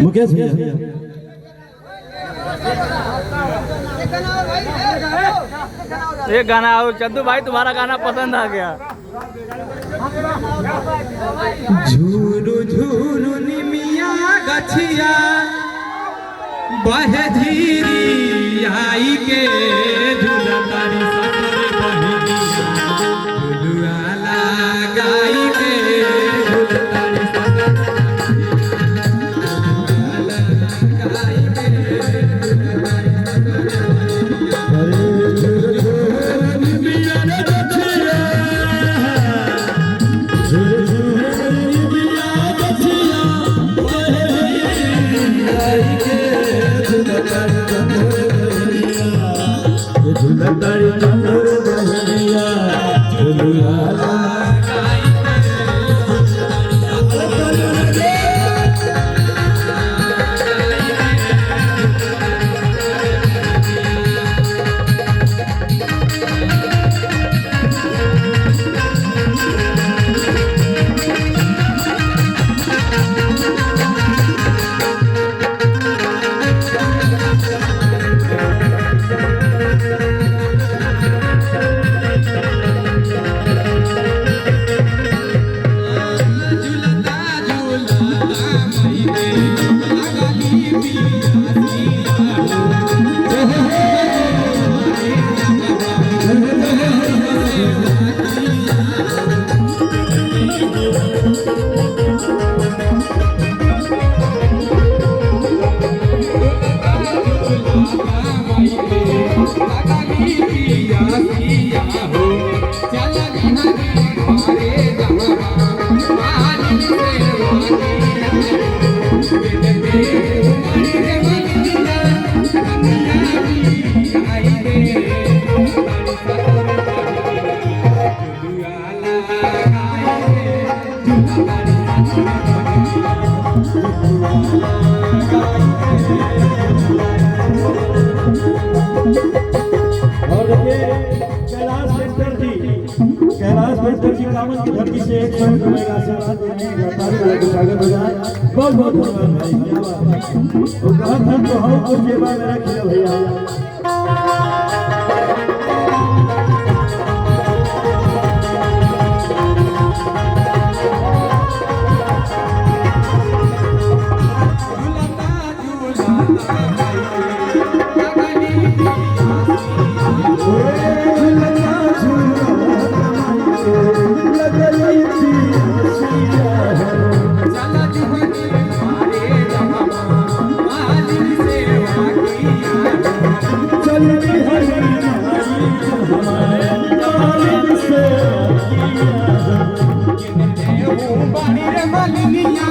मुकेश भैया ये गाना आओ चंदू भाई, तुम्हारा गाना पसंद आ गया। झूरू झूरू निमिया गछिया बहे धीरी आई के झूला तारी सकर बहिनिया झूलुआ लगाई के झूला तारी सकर कैलाश भेंटर जी कामन की धरती से 100 रुपए का आशीर्वाद देने व्यापारी वाले को स्वागत बजाए। बहुत बहुत धन्यवाद भाई, क्या बात है। तो कहा था तो हम को सेवा में रखिए भैया। मालिनिया